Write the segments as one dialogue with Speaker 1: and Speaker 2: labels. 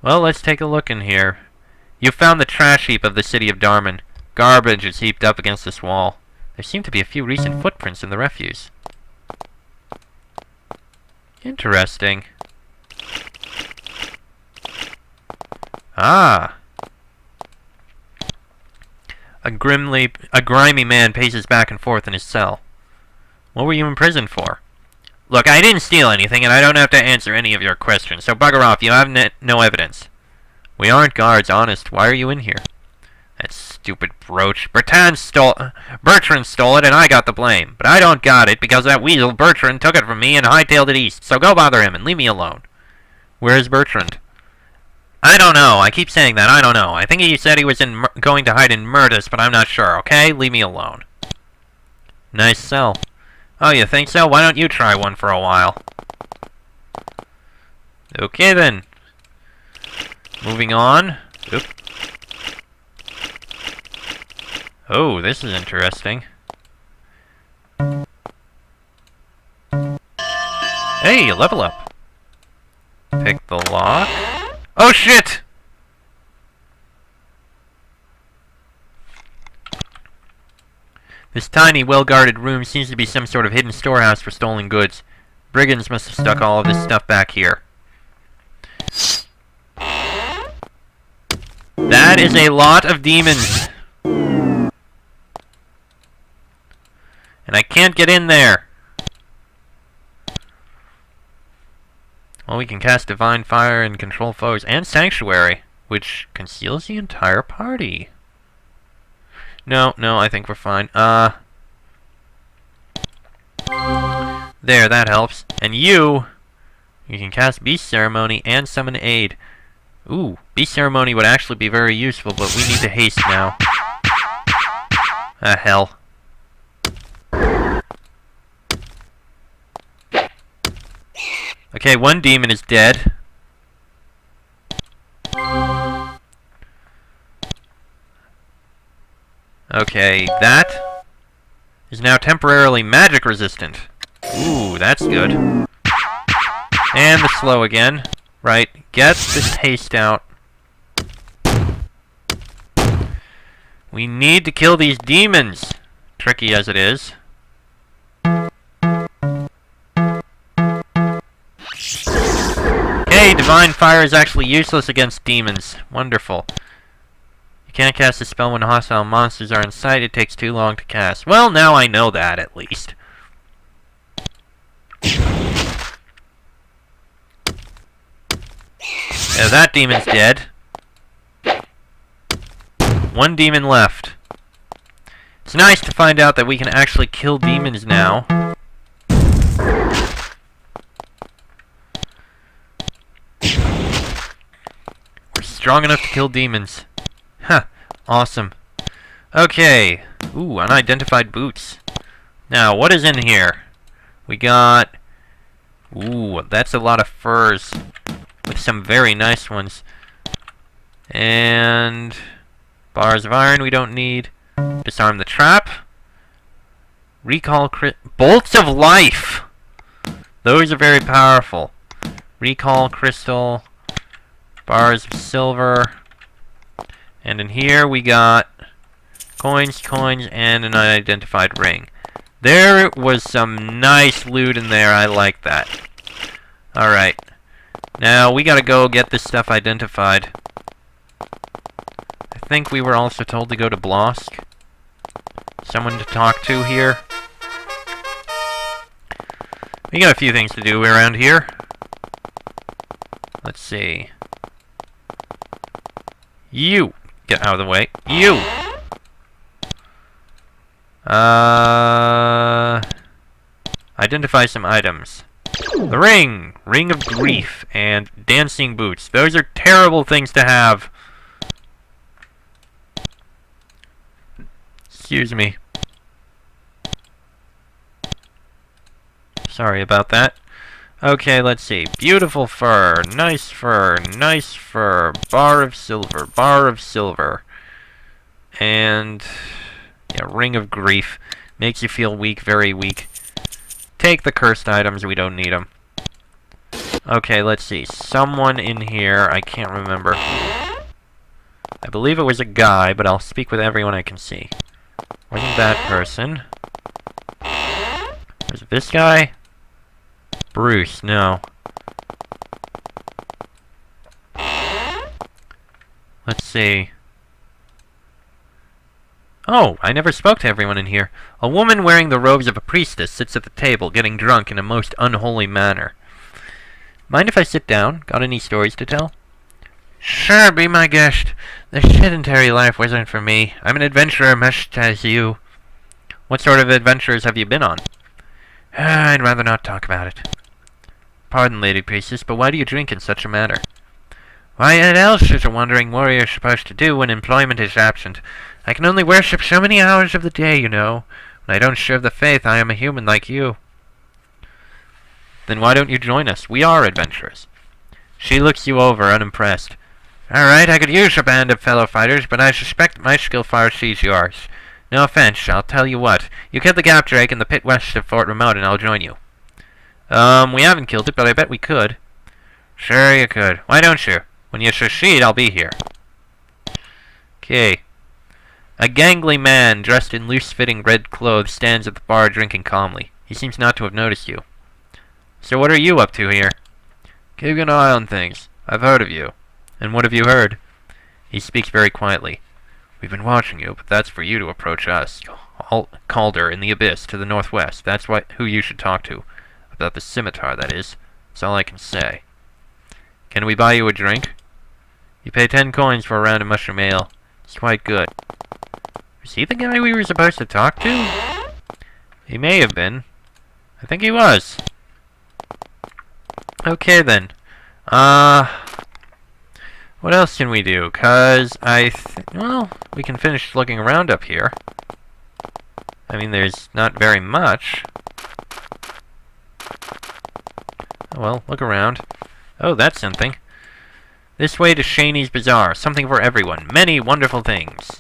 Speaker 1: Well, let's take a look in here. You found the trash heap of the city of Darman. Garbage is heaped up against this wall. There seem to be a few recent footprints in the refuse. Interesting. Ah! A grimy man paces back and forth in his cell. What were you imprisoned for? Look, I didn't steal anything, and I don't have to answer any of your questions, so bugger off, you have no evidence. We aren't guards, honest. Why are you in here? That stupid brooch. Bertrand stole it, and I got the blame. But I don't got it, because that weasel Bertrand took it from me and hightailed it east, so go bother him and leave me alone. Where is Bertrand? I don't know. I keep saying that. I don't know. I think he said he was going to hide in Murtis, but I'm not sure, okay? Leave me alone. Nice cell. Oh, you think so? Why don't you try one for a while? Okay, then. Moving on. Oop. Oh, this is interesting. Hey, level up. Pick the lock. Oh, shit! This tiny, well-guarded room seems to be some sort of hidden storehouse for stolen goods. Brigands must have stuck all of this stuff back here. That is a lot of demons. And I can't get in there. Well, we can cast Divine Fire and control foes, and Sanctuary, which conceals the entire party. No, I think we're fine. There, that helps. And you can cast Beast Ceremony and summon Aid. Ooh, Beast Ceremony would actually be very useful, but we need to haste now. Ah, hell. Okay, one demon is dead. Okay, that is now temporarily magic resistant. Ooh, that's good. And the slow again. Right, get this haste out. We need to kill these demons, tricky as it is. Okay, Divine Fire is actually useless against demons. Wonderful. You can't cast a spell when hostile monsters are in sight. It takes too long to cast. Well, now I know that, at least. Yeah, that demon's dead. One demon left. It's nice to find out that we can actually kill demons now. We're strong enough to kill demons. Huh. Awesome. Okay. Ooh, unidentified boots. Now, what is in here? We got... Ooh, that's a lot of furs. With some very nice ones. And... Bars of iron we don't need. Disarm the trap. Recall Bolts of life! Those are very powerful. Recall crystal. Bars of silver. And in here we got coins, and an unidentified ring. There was some nice loot in there. I like that. Alright. Now we gotta go get this stuff identified. I think we were also told to go to Blosk. Someone to talk to here. We got a few things to do around here. Let's see. You! Get out of the way. You! Identify some items. The ring! Ring of Grief and dancing boots. Those are terrible things to have. Excuse me. Sorry about that. Okay, let's see. Beautiful fur, nice fur, nice fur. Bar of silver. And... yeah, Ring of Grief. Makes you feel weak, very weak. Take the cursed items, we don't need them. Okay, let's see. Someone in here, I can't remember. I believe it was a guy, but I'll speak with everyone I can see. Wasn't that person? Was it this guy? Bruce, no. Let's see. Oh, I never spoke to everyone in here. A woman wearing the robes of a priestess sits at the table, getting drunk in a most unholy manner. Mind if I sit down? Got any stories to tell? Sure, be my guest. The sedentary life wasn't for me. I'm an adventurer much as you. What sort of adventures have you been on? I'd rather not talk about it. Pardon, Lady Priestess, but why do you drink in such a manner? Why else is a wandering warrior supposed to do when employment is absent? I can only worship so many hours of the day, you know. When I don't serve the faith, I am a human like you. Then why don't you join us? We are adventurers. She looks you over, unimpressed. Alright, I could use a band of fellow fighters, but I suspect my skill far exceeds yours. No offense, I'll tell you what. You kill the Gap Drake in the pit west of Fort Remote and I'll join you. We haven't killed it, but I bet we could. Sure you could. Why don't you? When you succeed, I'll be here. Okay. A gangly man, dressed in loose-fitting red clothes, stands at the bar drinking calmly. He seems not to have noticed you. So what are you up to here? Keeping an eye on things. I've heard of you. And what have you heard? He speaks very quietly. We've been watching you, but that's for you to approach us. Calder in the abyss to the northwest. That's who you should talk to. About the scimitar, that is. That's all I can say. Can we buy you a drink? You pay 10 coins for a round of mushroom ale. It's quite good. Was he the guy we were supposed to talk to? He may have been. I think he was. Okay then. What else can we do? 'Cause well, we can finish looking around up here. I mean, there's not very much. Oh, well, look around. Oh, that's something. This way to Shaney's Bazaar. Something for everyone. Many wonderful things.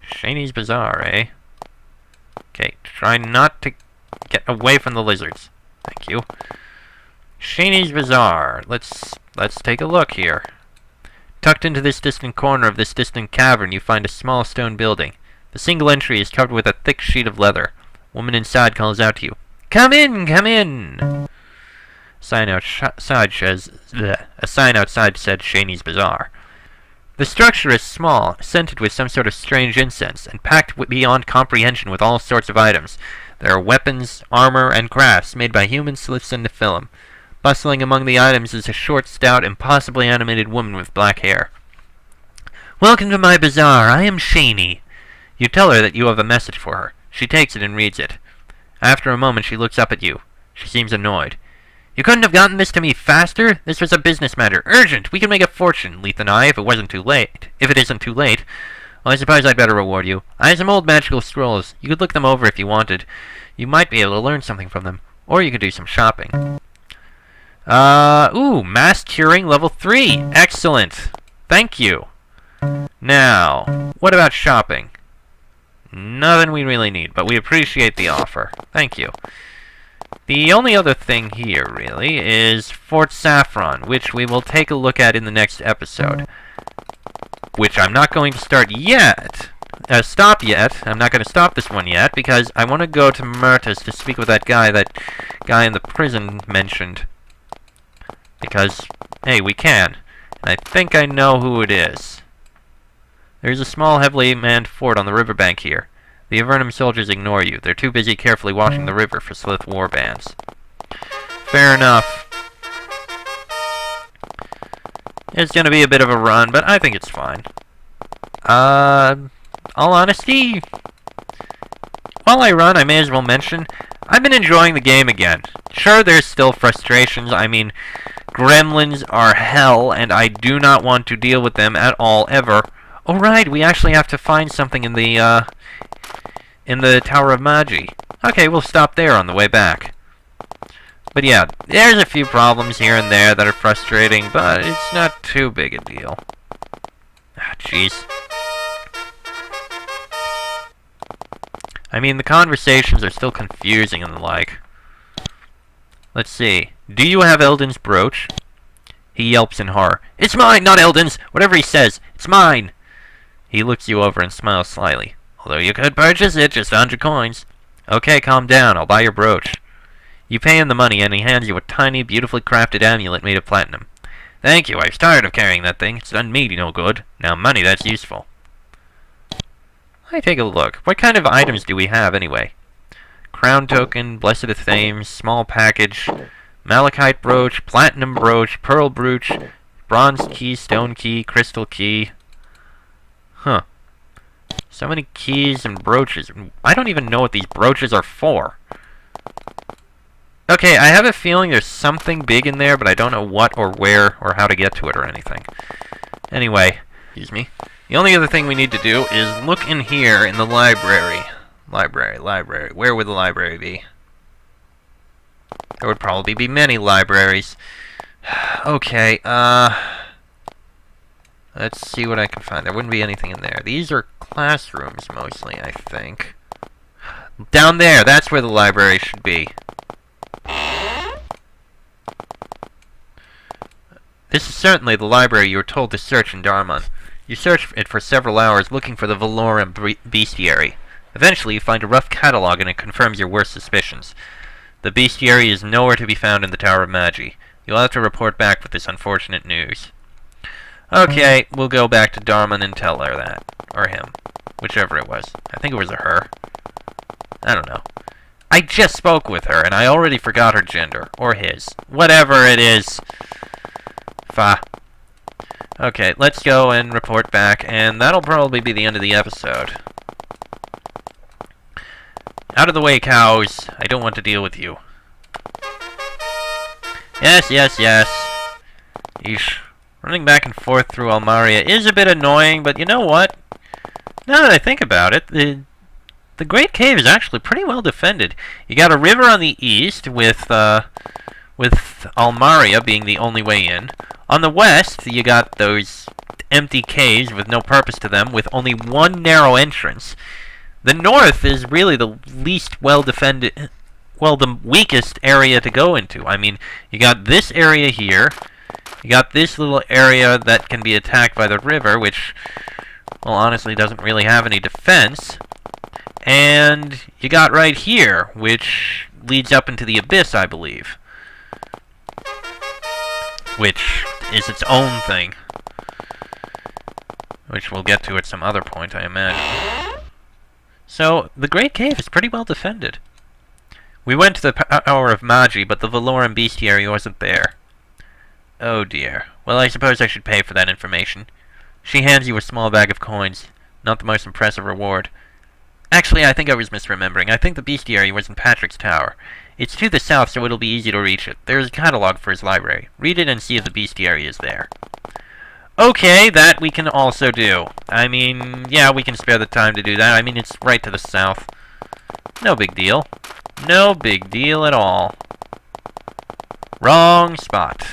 Speaker 1: Shaney's Bazaar, eh? Okay, try not to get away from the lizards. Thank you. Shaney's Bazaar. Let's take a look here. Tucked into this distant corner of this distant cavern, you find a small stone building. The single entry is covered with a thick sheet of leather. A woman inside calls out to you. Come in, come in! A sign outside said Shaney's Bazaar. The structure is small, scented with some sort of strange incense, and packed beyond comprehension with all sorts of items. There are weapons, armor, and crafts made by human sliths and Nephilim. Bustling among the items is a short, stout, impossibly animated woman with black hair. Welcome to my bazaar. I am Shaney. You tell her that you have a message for her. She takes it and reads it. After a moment, she looks up at you. She seems annoyed. You couldn't have gotten this to me faster? This was a business matter. Urgent! We can make a fortune, Leith and I, if it isn't too late. Well, I suppose I'd better reward you. I have some old magical scrolls. You could look them over if you wanted. You might be able to learn something from them. Or you could do some shopping. Mass curing level 3. Excellent. Thank you. Now, what about shopping? Nothing we really need, but we appreciate the offer. Thank you. The only other thing here, really, is Fort Saffron, which we will take a look at in the next episode. Which I'm not going to stop yet. I'm not going to stop this one yet, because I want to go to Myrtus to speak with that guy in the prison mentioned. Because, hey, we can. And I think I know who it is. There's a small, heavily manned fort on the riverbank here. The Avernum soldiers ignore you. They're too busy carefully watching the river for Slith war bands. Fair enough. It's gonna be a bit of a run, but I think it's fine. All honesty, while I run, I may as well mention, I've been enjoying the game again. Sure, there's still frustrations. I mean, gremlins are hell, and I do not want to deal with them at all, ever. Oh, right, we actually have to find something in the Tower of Magi. Okay, we'll stop there on the way back. But yeah, there's a few problems here and there that are frustrating, but it's not too big a deal. Ah, jeez. I mean, the conversations are still confusing and the like. Let's see. Do you have Eldon's brooch? He yelps in horror. It's mine, not Eldon's! Whatever he says, it's mine! He looks you over and smiles slyly. Although you could purchase it, just 100 coins. Okay, calm down, I'll buy your brooch. You pay him the money, and he hands you a tiny, beautifully crafted amulet made of platinum. Thank you, I was tired of carrying that thing. It's done me no good. Now money, that's useful. Let me take a look. What kind of items do we have, anyway? Crown token, blessed of Thames, small package, malachite brooch, platinum brooch, pearl brooch, bronze key, stone key, crystal key. Huh. So many keys and brooches. I don't even know what these brooches are for. Okay, I have a feeling there's something big in there, but I don't know what or where or how to get to it or anything. Anyway, excuse me. The only other thing we need to do is look in here in the library. Library. Where would the library be? There would probably be many libraries. Okay, let's see what I can find. There wouldn't be anything in there. These are classrooms, mostly, I think. Down there, that's where the library should be. This is certainly the library you were told to search in Darmon. You search it for several hours, looking for the Avernum bestiary. Eventually, you find a rough catalog, and it confirms your worst suspicions. The bestiary is nowhere to be found in the Tower of Magi. You'll have to report back with this unfortunate news. Okay, we'll go back to Darmon and tell her that. Or him. Whichever it was. I think it was a her. I don't know. I just spoke with her, and I already forgot her gender. Or his. Whatever it is. Fa. Okay, let's go and report back, and that'll probably be the end of the episode. Out of the way, cows. I don't want to deal with you. Yes. Eesh. Running back and forth through Almaria is a bit annoying, but you know what? Now that I think about it, the Great Cave is actually pretty well defended. You got a river on the east, with Almaria being the only way in. On the west, you got those empty caves with no purpose to them, with only one narrow entrance. The north is really the least well-defended, well, the weakest area to go into. I mean, you got this area here, you got this little area that can be attacked by the river, which, well, honestly doesn't really have any defense. And you got right here, which leads up into the abyss, I believe. Which is its own thing. Which we'll get to at some other point, I imagine. So, the Great Cave is pretty well defended. We went to the Tower of Magi, but the Avernum bestiary wasn't there. Oh dear. Well, I suppose I should pay for that information. She hands you a small bag of coins. Not the most impressive reward. Actually, I think I was misremembering. I think the bestiary was in Patrick's Tower. It's to the south, so it'll be easy to reach it. There's a catalog for his library. Read it and see if the bestiary is there. Okay, that we can also do. I mean, yeah, we can spare the time to do that. I mean, it's right to the south. No big deal. No big deal at all. Wrong spot.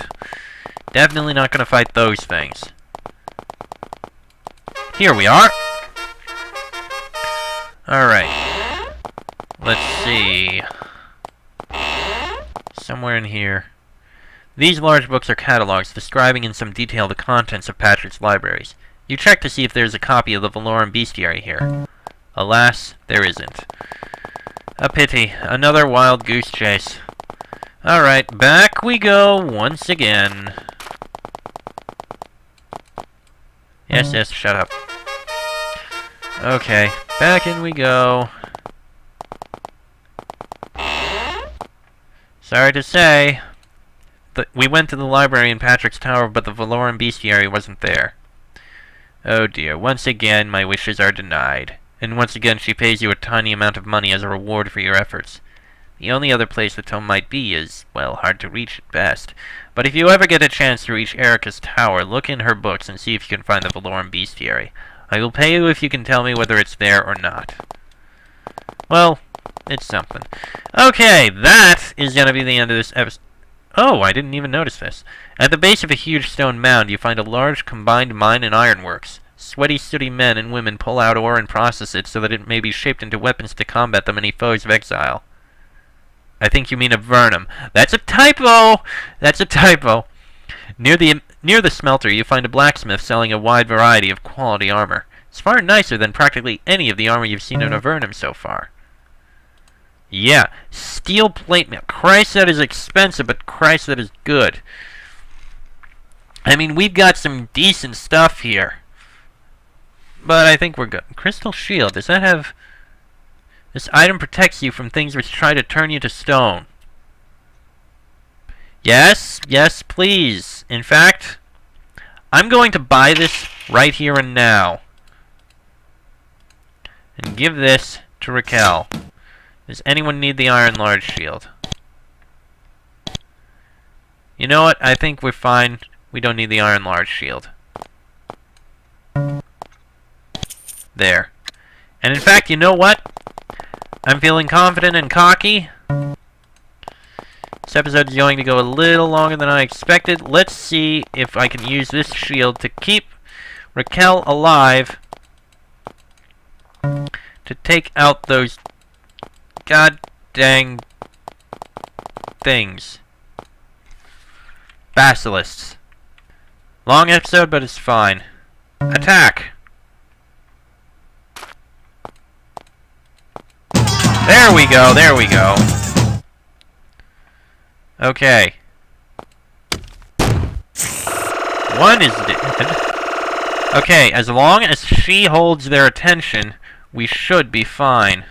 Speaker 1: Definitely not going to fight those things. Here we are. Alright. Let's see. Somewhere in here. These large books are catalogs describing in some detail the contents of Patrick's libraries. You check to see if there's a copy of the Avernum bestiary here. Alas, there isn't. A pity. Another wild goose chase. Alright, back we go once again. Yes, shut up. Okay, back in we go. Sorry to say, we went to the library in Patrick's Tower, but the Avernum bestiary wasn't there. Oh dear, once again my wishes are denied. And once again she pays you a tiny amount of money as a reward for your efforts. The only other place the tome might be is, well, hard to reach at best. But if you ever get a chance to reach Erica's tower, look in her books and see if you can find the Avernum bestiary. I will pay you if you can tell me whether it's there or not. Well, it's something. Okay, that is going to be the end of this episode. Oh, I didn't even notice this. At the base of a huge stone mound, you find a large combined mine and ironworks. Sweaty, sooty men and women pull out ore and process it so that it may be shaped into weapons to combat the many foes of exile. I think you mean Avernum. That's a typo! That's a typo. Near the smelter, you find a blacksmith selling a wide variety of quality armor. It's far nicer than practically any of the armor you've seen in Avernum so far. Yeah, steel plate mail. Christ, that is expensive, but Christ, that is good. I mean, we've got some decent stuff here. But I think we're good. Crystal shield. Does that have... This item protects you from things which try to turn you to stone. Yes, yes, please. In fact, I'm going to buy this right here and now. And give this to Raquel. Does anyone need the iron large shield? You know what? I think we're fine. We don't need the iron large shield. There. And in fact, you know what? I'm feeling confident and cocky. This episode is going to go a little longer than I expected. Let's see if I can use this shield to keep Raquel alive. To take out those god dang things. Basilisks. Long episode, but it's fine. Attack! There we go, there we go. Okay. One is dead. Okay, as long as she holds their attention, we should be fine.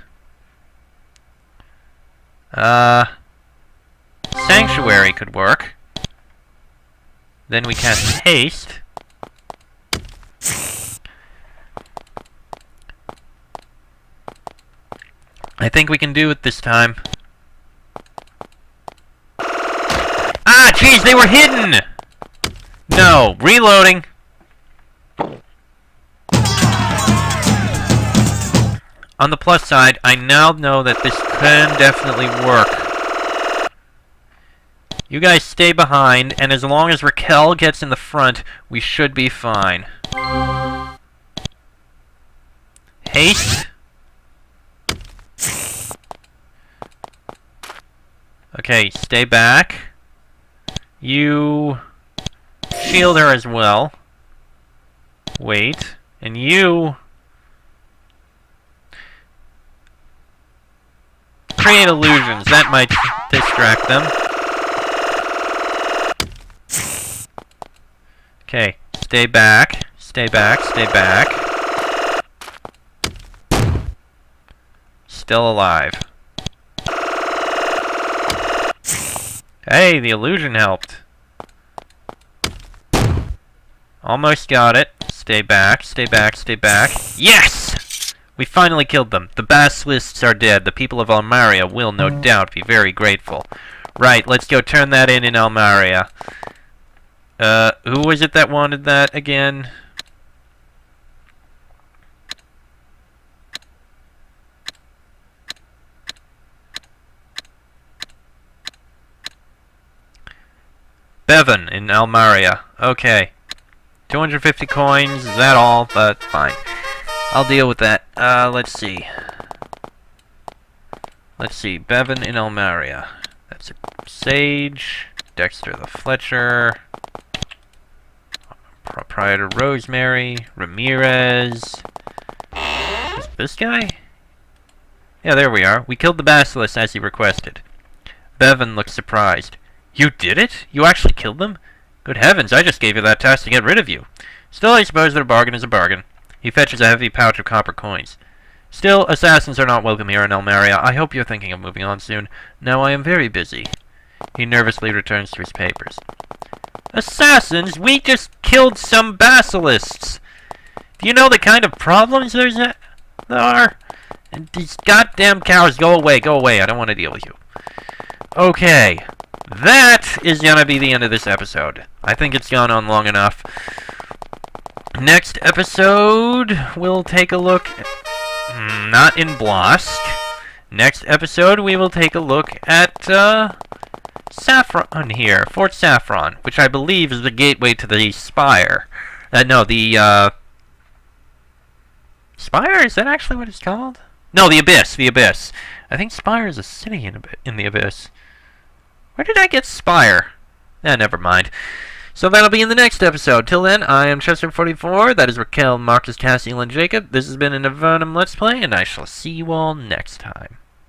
Speaker 1: Sanctuary could work. Then we cast haste. I think we can do it this time. Ah, jeez, they were hidden! No, reloading. On the plus side, I now know that this can definitely work. You guys stay behind, and as long as Raquel gets in the front, we should be fine. Haste. Okay, stay back. You shield her as well. Wait. And you create illusions. That might distract them. Okay, stay back. Stay back, stay back. Still alive. Hey, the illusion helped. Almost got it. Stay back, stay back, stay back. Yes! We finally killed them. The Basilisks are dead. The people of Almaria will, no doubt, be very grateful. Right, let's go turn that in Almaria. Who was it that wanted that again? Bevan in Almaria. Okay. 250 coins, is that all? But fine. I'll deal with that. Let's see. Let's see. Bevan in Almaria. That's a Sage. Dexter the Fletcher. Proprietor Rosemary. Ramirez. Is this guy? Yeah, there we are. We killed the Basilisk as he requested. Bevan looks surprised. You did it? You actually killed them? Good heavens, I just gave you that task to get rid of you. Still, I suppose that a bargain is a bargain. He fetches a heavy pouch of copper coins. Still, assassins are not welcome here in Almaria. I hope you're thinking of moving on soon. Now I am very busy. He nervously returns to his papers. Assassins? We just killed some basilisks! Do you know the kind of problems there are? And these goddamn cowards, go away, I don't want to deal with you. Okay. That is gonna be the end of this episode. I think it's gone on long enough. Next episode, we'll take a look... not in Blosk. Next episode, we will take a look at, Saffron here. Fort Saffron, which I believe is the gateway to the Spire. No, the, Spire? Is that actually what it's called? No, the Abyss, the Abyss. I think Spire is a city in the Abyss. Where did I get Spire? Never mind. So that'll be in the next episode. Till then, I am Chester44. That is Raquel, Marcus, Tassiel, and Jacob. This has been an Avernum Let's Play, and I shall see you all next time.